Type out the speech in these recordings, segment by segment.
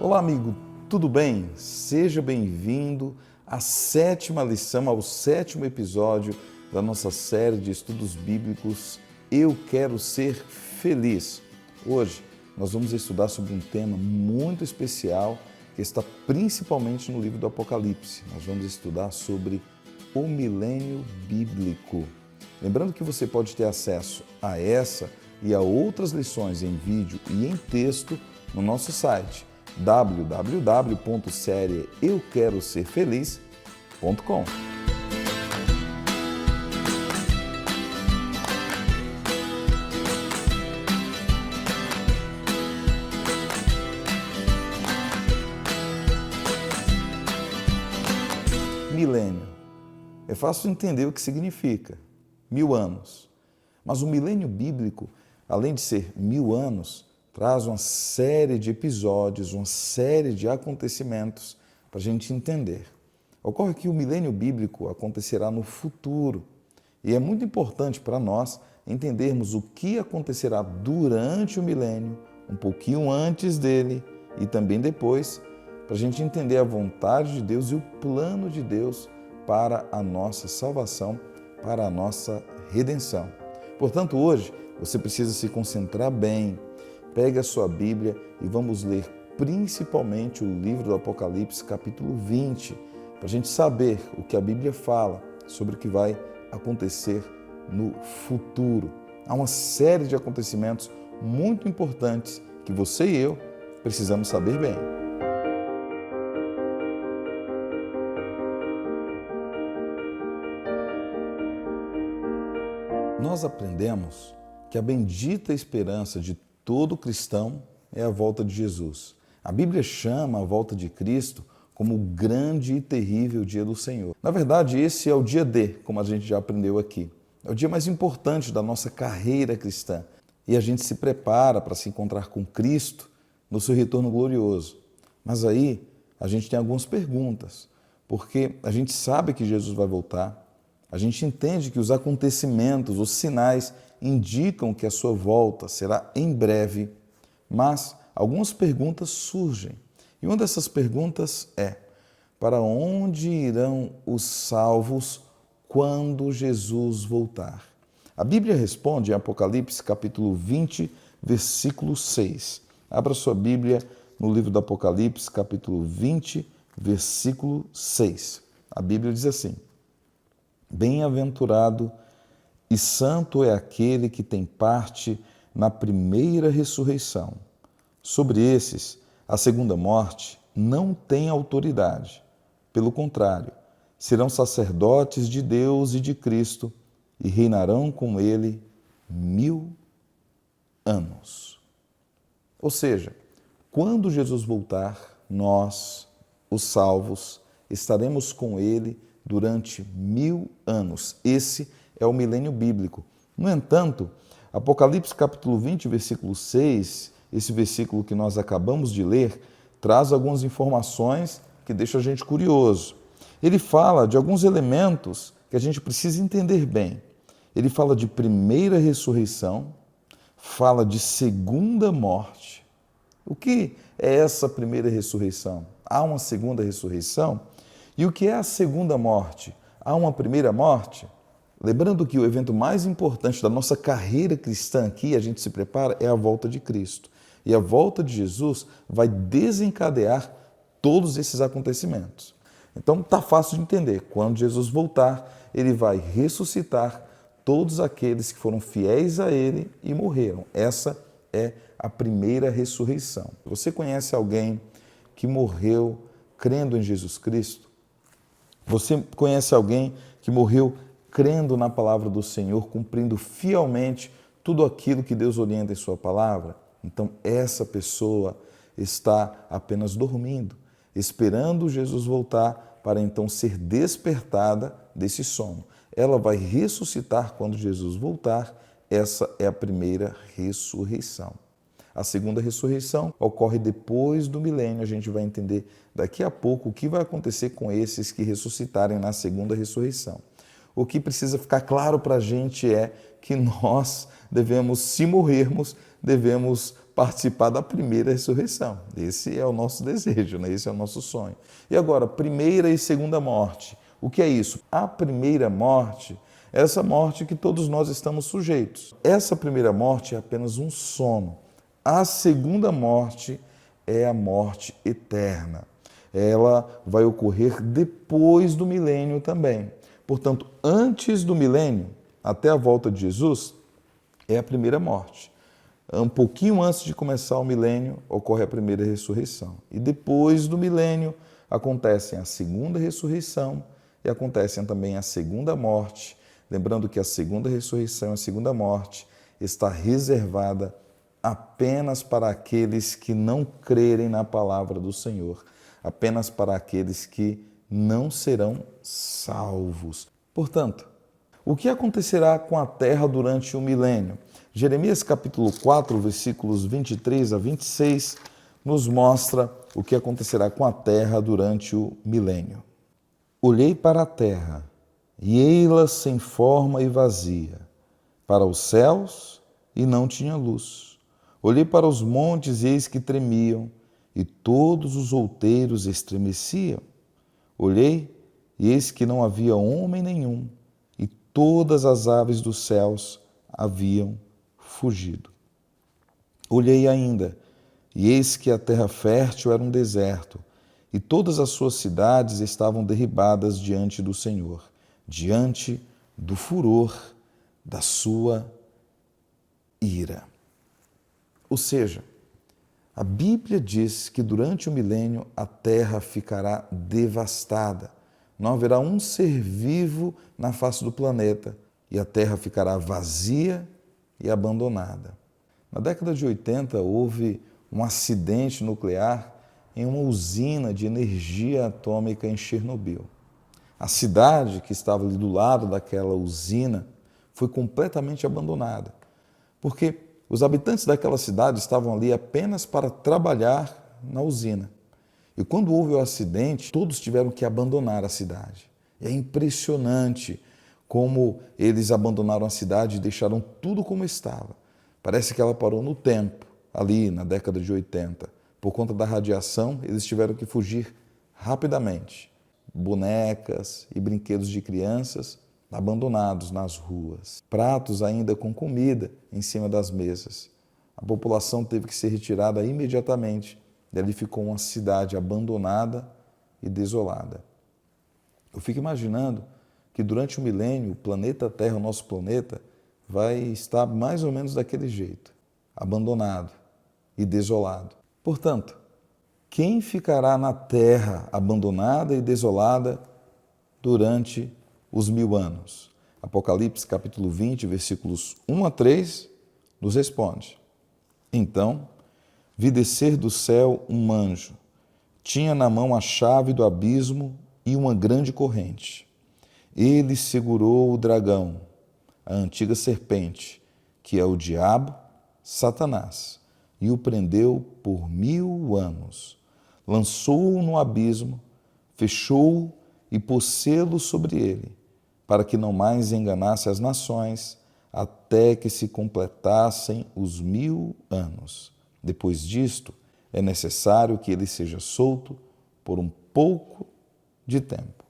Olá, amigo, tudo bem? Seja bem-vindo à sétima lição, ao sétimo episódio da nossa série de estudos bíblicos Eu Quero Ser Feliz. Hoje nós vamos estudar sobre um tema muito especial que está principalmente no livro do Apocalipse. Nós vamos estudar sobre o milênio bíblico. Lembrando que você pode ter acesso a essa e a outras lições em vídeo e em texto no nosso site www.serieeuqueroserfeliz.com. Milênio. É fácil entender o que significa. 1000 anos. Mas o milênio bíblico, além de ser 1000 anos, traz uma série de episódios, uma série de acontecimentos para a gente entender. Ocorre que o milênio bíblico acontecerá no futuro e é muito importante para nós entendermos o que acontecerá durante o milênio, um pouquinho antes dele e também depois, para a gente entender a vontade de Deus e o plano de Deus para a nossa salvação, para a nossa redenção. Portanto, hoje você precisa se concentrar bem. Pegue a sua Bíblia e vamos ler principalmente o livro do Apocalipse, capítulo 20, para a gente saber o que a Bíblia fala sobre o que vai acontecer no futuro. Há uma série de acontecimentos muito importantes que você e eu precisamos saber bem. Nós aprendemos que a bendita esperança de todo cristão é a volta de Jesus. A Bíblia chama a volta de Cristo como o grande e terrível dia do Senhor. Na verdade, esse é o dia D, como a gente já aprendeu aqui. É o dia mais importante da nossa carreira cristã. E a gente se prepara para se encontrar com Cristo no seu retorno glorioso. Mas aí a gente tem algumas perguntas, porque a gente sabe que Jesus vai voltar, a gente entende que os acontecimentos, os sinais indicam que a sua volta será em breve, mas algumas perguntas surgem. E uma dessas perguntas é: para onde irão os salvos quando Jesus voltar? A Bíblia responde em Apocalipse capítulo 20, versículo 6. Abra sua Bíblia no livro do Apocalipse, capítulo 20, versículo 6. A Bíblia diz assim: Bem-aventurado e santo é aquele que tem parte na primeira ressurreição. Sobre esses, a segunda morte não tem autoridade. Pelo contrário, serão sacerdotes de Deus e de Cristo e reinarão com ele 1000 anos. Ou seja, quando Jesus voltar, nós, os salvos, estaremos com ele durante 1000 anos. Esse é o milênio bíblico. No entanto, Apocalipse capítulo 20, versículo 6, esse versículo que nós acabamos de ler, traz algumas informações que deixam a gente curioso. Ele fala de alguns elementos que a gente precisa entender bem. Ele fala de primeira ressurreição, fala de segunda morte. O que é essa primeira ressurreição? Há uma segunda ressurreição? E o que é a segunda morte? Há uma primeira morte? Lembrando que o evento mais importante da nossa carreira cristã aqui, a gente se prepara, é a volta de Cristo. E a volta de Jesus vai desencadear todos esses acontecimentos. Então está fácil de entender. Quando Jesus voltar, ele vai ressuscitar todos aqueles que foram fiéis a ele e morreram. Essa é a primeira ressurreição. Você conhece alguém que morreu crendo em Jesus Cristo? Você conhece alguém que morreu crendo na palavra do Senhor, cumprindo fielmente tudo aquilo que Deus orienta em sua palavra? Então, essa pessoa está apenas dormindo, esperando Jesus voltar para então ser despertada desse sono. Ela vai ressuscitar quando Jesus voltar. Essa é a primeira ressurreição. A segunda ressurreição ocorre depois do milênio. A gente vai entender daqui a pouco o que vai acontecer com esses que ressuscitarem na segunda ressurreição. O que precisa ficar claro para a gente é que nós devemos, se morrermos, devemos participar da primeira ressurreição. Esse é o nosso desejo, né? Esse é o nosso sonho. E agora, primeira e segunda morte. O que é isso? A primeira morte é essa morte que todos nós estamos sujeitos. Essa primeira morte é apenas um sono. A segunda morte é a morte eterna. Ela vai ocorrer depois do milênio também. Portanto, antes do milênio, até a volta de Jesus, é a primeira morte. Um pouquinho antes de começar o milênio, ocorre a primeira ressurreição. E depois do milênio, acontecem a segunda ressurreição e acontecem também a segunda morte. Lembrando que a segunda ressurreição e a segunda morte está reservada apenas para aqueles que não crerem na palavra do Senhor, apenas para aqueles que não serão salvos. Portanto, o que acontecerá com a terra durante o milênio? Jeremias capítulo 4, versículos 23 a 26, nos mostra o que acontecerá com a terra durante o milênio. Olhei para a terra, e ei-la sem forma e vazia, para os céus, e não tinha luz. Olhei para os montes, e eis que tremiam, e todos os outeiros estremeciam. Olhei, e eis que não havia homem nenhum, e todas as aves dos céus haviam fugido. Olhei ainda, e eis que a terra fértil era um deserto, e todas as suas cidades estavam derribadas diante do Senhor, diante do furor da sua ira. Ou seja, a Bíblia diz que durante o milênio a terra ficará devastada. Não haverá um ser vivo na face do planeta e a terra ficará vazia e abandonada. Na década de 80 houve um acidente nuclear em uma usina de energia atômica em Chernobyl. A cidade que estava ali do lado daquela usina foi completamente abandonada, porque os habitantes daquela cidade estavam ali apenas para trabalhar na usina. E quando houve o acidente, todos tiveram que abandonar a cidade. É impressionante como eles abandonaram a cidade e deixaram tudo como estava. Parece que ela parou no tempo, ali na década de 80. Por conta da radiação, eles tiveram que fugir rapidamente. Bonecas e brinquedos de crianças abandonados nas ruas. Pratos ainda com comida em cima das mesas. A população teve que ser retirada imediatamente. Dali ficou uma cidade abandonada e desolada. Eu fico imaginando que durante o milênio, o planeta Terra, o nosso planeta, vai estar mais ou menos daquele jeito, abandonado e desolado. Portanto, quem ficará na terra abandonada e desolada durante os 1000 anos? Apocalipse capítulo 20, versículos 1 a 3, nos responde. Então, vi descer do céu um anjo. Tinha na mão a chave do abismo e uma grande corrente. Ele segurou o dragão, a antiga serpente, que é o diabo, Satanás, e o prendeu por 1000 anos. Lançou-o no abismo, fechou-o e pôs selo sobre ele, para que não mais enganasse as nações, até que se completassem os 1000 anos. Depois disto, é necessário que ele seja solto por um pouco de tempo.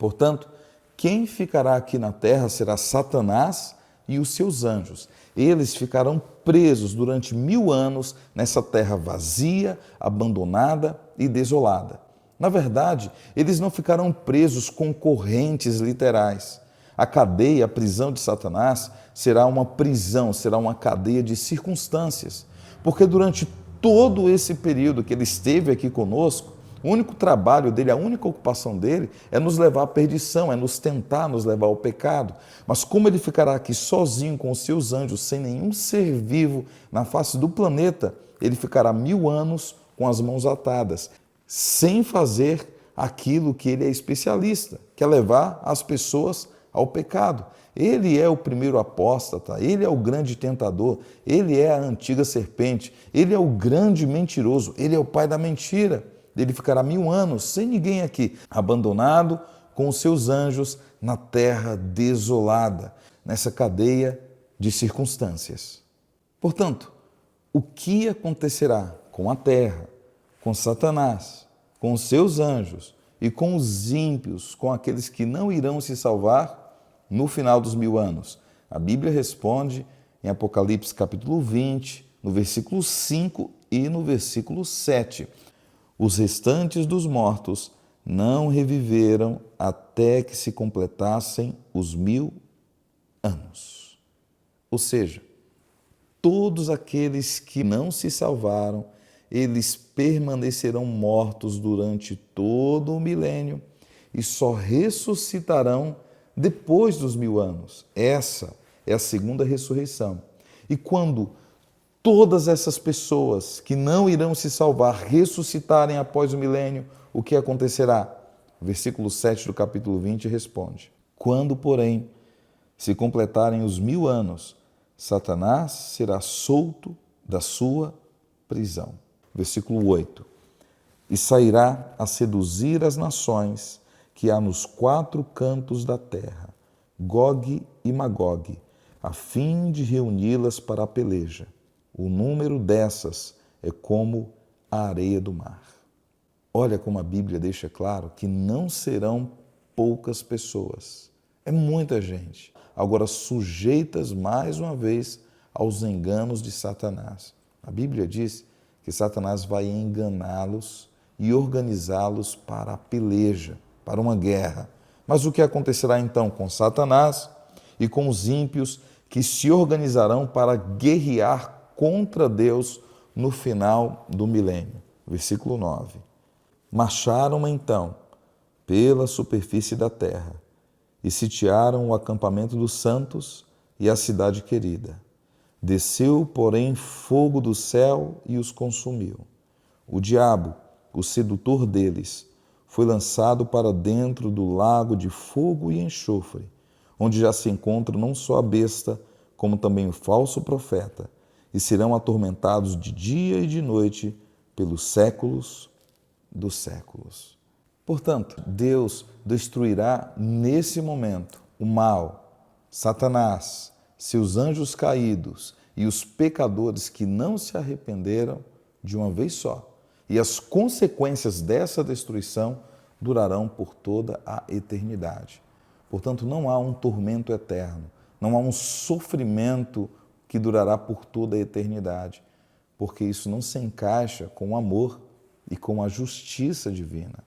Portanto, quem ficará aqui na terra será Satanás e os seus anjos. Eles ficarão presos durante 1000 anos nessa terra vazia, abandonada e desolada. Na verdade, eles não ficarão presos com correntes literais. A cadeia, a prisão de Satanás, será uma prisão, será uma cadeia de circunstâncias. Porque durante todo esse período que ele esteve aqui conosco, o único trabalho dele, a única ocupação dele é nos levar à perdição, é nos tentar, nos levar ao pecado. Mas como ele ficará aqui sozinho com os seus anjos, sem nenhum ser vivo na face do planeta, ele ficará 1000 anos com as mãos atadas, sem fazer aquilo que ele é especialista, que é levar as pessoas ao pecado. Ele é o primeiro apóstata, ele é o grande tentador, ele é a antiga serpente, ele é o grande mentiroso, ele é o pai da mentira. Ele ficará 1000 anos sem ninguém aqui, abandonado com os seus anjos na terra desolada, nessa cadeia de circunstâncias. Portanto, o que acontecerá com a terra, com Satanás, com os seus anjos e com os ímpios, com aqueles que não irão se salvar no final dos 1000 anos? A Bíblia responde em Apocalipse capítulo 20, no versículo 5 e no versículo 7. Os restantes dos mortos não reviveram até que se completassem os 1000 anos. Ou seja, todos aqueles que não se salvaram, eles permanecerão mortos durante todo o milênio e só ressuscitarão depois dos 1000 anos. Essa é a segunda ressurreição. E quando todas essas pessoas que não irão se salvar ressuscitarem após o milênio, o que acontecerá? O versículo 7 do capítulo 20 responde: quando, porém, se completarem os 1000 anos, Satanás será solto da sua prisão. Versículo 8. E sairá a seduzir as nações que há nos 4 cantos da terra, Gog e Magog, a fim de reuni-las para a peleja. O número dessas é como a areia do mar. Olha como a Bíblia deixa claro que não serão poucas pessoas. É muita gente. Agora sujeitas mais uma vez aos enganos de Satanás. A Bíblia diz que Satanás vai enganá-los e organizá-los para a peleja, para uma guerra. Mas o que acontecerá então com Satanás e com os ímpios que se organizarão para guerrear contra Deus no final do milênio? Versículo 9. Marcharam então pela superfície da terra e sitiaram o acampamento dos santos e a cidade querida. Desceu, porém, fogo do céu e os consumiu. O diabo, o sedutor deles, foi lançado para dentro do lago de fogo e enxofre, onde já se encontra não só a besta, como também o falso profeta, e serão atormentados de dia e de noite pelos séculos dos séculos. Portanto, Deus destruirá nesse momento o mal, Satanás, seus anjos caídos e os pecadores que não se arrependeram de uma vez só. E as consequências dessa destruição durarão por toda a eternidade. Portanto, não há um tormento eterno, não há um sofrimento que durará por toda a eternidade, porque isso não se encaixa com o amor e com a justiça divina.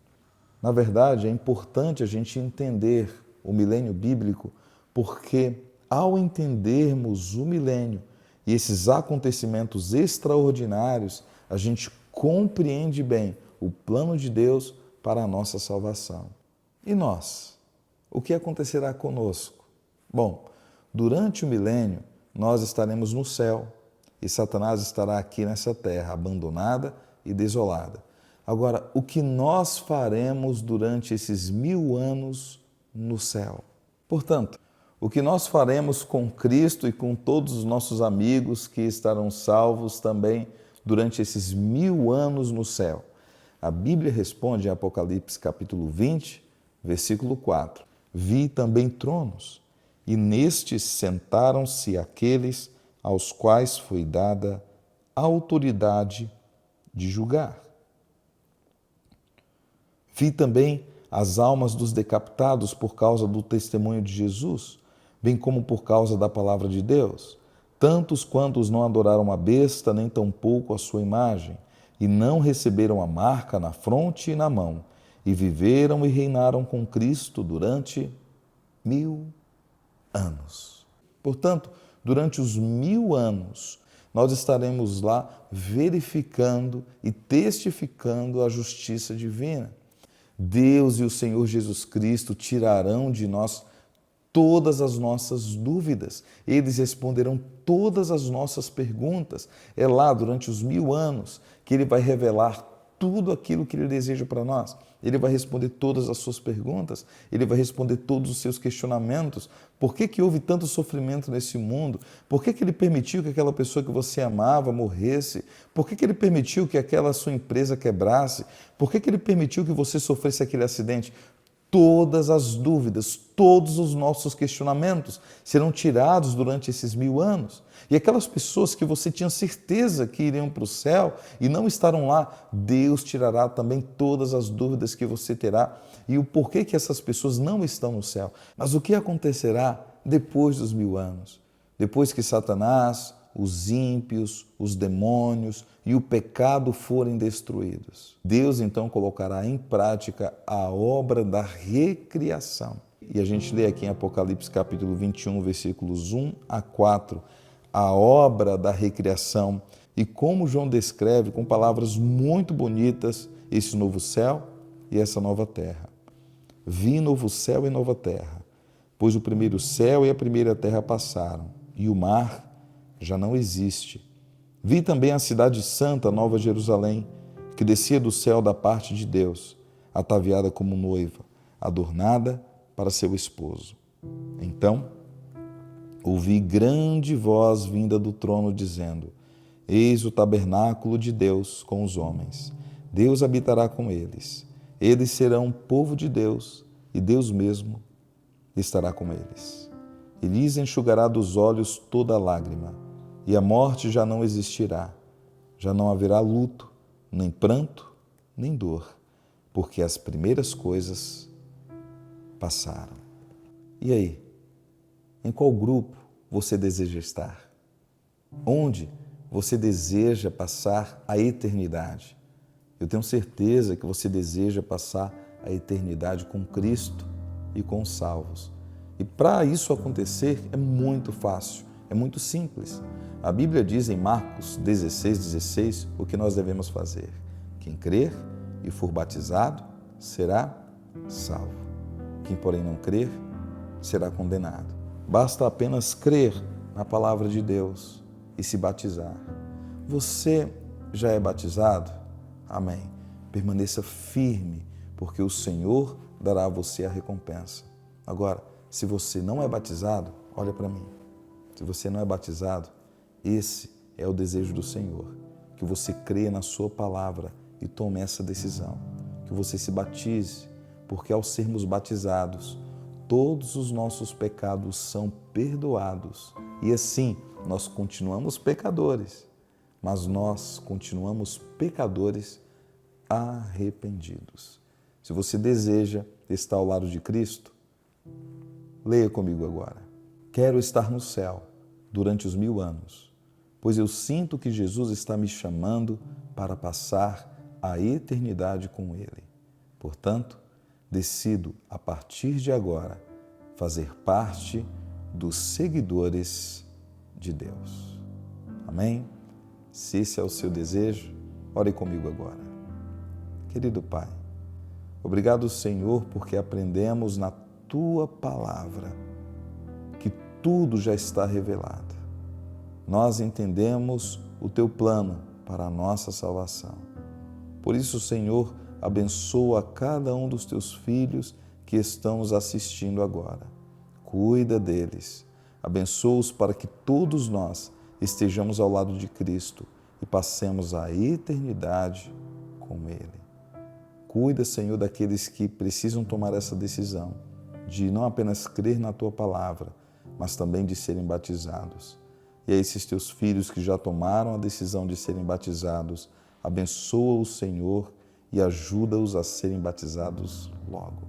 Na verdade, é importante a gente entender o milênio bíblico, porque ao entendermos o milênio e esses acontecimentos extraordinários, a gente compreende bem o plano de Deus para a nossa salvação. E nós? O que acontecerá conosco? Bom, durante o milênio, nós estaremos no céu e Satanás estará aqui nessa terra, abandonada e desolada. Agora, o que nós faremos durante esses 1000 anos no céu? Portanto, o que nós faremos com Cristo e com todos os nossos amigos que estarão salvos também durante esses 1000 anos no céu? A Bíblia responde em Apocalipse capítulo 20, versículo 4. Vi também tronos, e nestes sentaram-se aqueles aos quais foi dada a autoridade de julgar. Vi também as almas dos decapitados por causa do testemunho de Jesus, bem como por causa da palavra de Deus, tantos quantos não adoraram a besta, nem tampouco a sua imagem, e não receberam a marca na fronte e na mão, e viveram e reinaram com Cristo durante 1000 anos. Portanto, durante os 1000 anos, nós estaremos lá verificando e testificando a justiça divina. Deus e o Senhor Jesus Cristo tirarão de nós todas as nossas dúvidas. Eles responderão todas as nossas perguntas. É lá, durante os 1000 anos, que Ele vai revelar tudo aquilo que Ele deseja para nós. Ele vai responder todas as suas perguntas, Ele vai responder todos os seus questionamentos. Por que houve tanto sofrimento nesse mundo? Por que Ele permitiu que aquela pessoa que você amava morresse? Por que Ele permitiu que aquela sua empresa quebrasse? Por que Ele permitiu que você sofresse aquele acidente? todas as dúvidas, todos os nossos questionamentos serão tirados durante esses 1000 anos. E aquelas pessoas que você tinha certeza que iriam para o céu e não estarão lá, Deus tirará também todas as dúvidas que você terá e o porquê que essas pessoas não estão no céu. Mas o que acontecerá depois dos 1000 anos? Depois que Satanás, os ímpios, os demônios e o pecado forem destruídos. Deus então colocará em prática a obra da recriação. E a gente lê aqui em Apocalipse capítulo 21, versículos 1 a 4, a obra da recriação e como João descreve com palavras muito bonitas esse novo céu e essa nova terra. Vi novo céu e nova terra, pois o primeiro céu e a primeira terra passaram, e o mar já não existe. Vi também a cidade santa, Nova Jerusalém, que descia do céu da parte de Deus, ataviada como noiva, adornada para seu esposo. Então, ouvi grande voz vinda do trono dizendo: Eis o tabernáculo de Deus com os homens. Deus habitará com eles. Eles serão povo de Deus, e Deus mesmo estará com eles. E lhes enxugará dos olhos toda lágrima, e a morte já não existirá. Já não haverá luto, nem pranto, nem dor, porque as primeiras coisas passaram. E aí? Em qual grupo você deseja estar? Onde você deseja passar a eternidade? Eu tenho certeza que você deseja passar a eternidade com Cristo e com os salvos. E para isso acontecer é muito fácil, é muito simples. A Bíblia diz em Marcos 16:16 o que nós devemos fazer. Quem crer e for batizado será salvo. Quem, porém, não crer será condenado. Basta apenas crer na palavra de Deus e se batizar. Você já é batizado? Amém. Permaneça firme, porque o Senhor dará a você a recompensa. Agora, se você não é batizado, olha para mim. Se você não é batizado, esse é o desejo do Senhor, que você creia na sua palavra e tome essa decisão, que você se batize, porque ao sermos batizados, todos os nossos pecados são perdoados. E assim, nós continuamos pecadores, mas nós continuamos pecadores arrependidos. Se você deseja estar ao lado de Cristo, leia comigo agora. Quero estar no céu durante os 1000 anos, pois eu sinto que Jesus está me chamando para passar a eternidade com Ele. Portanto, decido, a partir de agora, fazer parte dos seguidores de Deus. Amém? Se esse é o seu desejo, ore comigo agora. Querido Pai, obrigado, Senhor, porque aprendemos na Tua Palavra que tudo já está revelado. Nós entendemos o Teu plano para a nossa salvação. Por isso, Senhor, abençoa cada um dos Teus filhos que estão nos assistindo agora. Cuida deles. Abençoa-os para que todos nós estejamos ao lado de Cristo e passemos a eternidade com Ele. Cuida, Senhor, daqueles que precisam tomar essa decisão de não apenas crer na Tua Palavra, mas também de serem batizados. E a esses Teus filhos que já tomaram a decisão de serem batizados, abençoa-os, Senhor, e ajuda-os a serem batizados logo.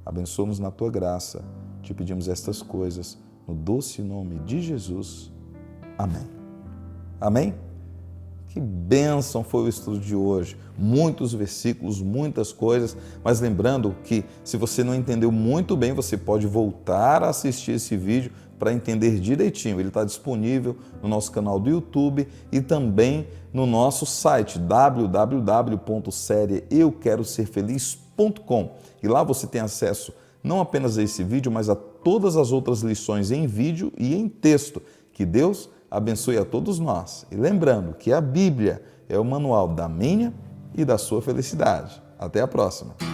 Abençoa-nos na Tua graça. Te pedimos estas coisas no doce nome de Jesus. Amém. Amém? Que bênção foi o estudo de hoje. Muitos versículos, muitas coisas, mas lembrando que se você não entendeu muito bem, você pode voltar a assistir esse vídeo para entender direitinho. Ele está disponível no nosso canal do YouTube e também no nosso site www.serieeuqueroserfeliz.com. E lá você tem acesso não apenas a esse vídeo, mas a todas as outras lições em vídeo e em texto. Que Deus abençoe a todos nós. E lembrando que a Bíblia é o manual da minha e da sua felicidade. Até a próxima.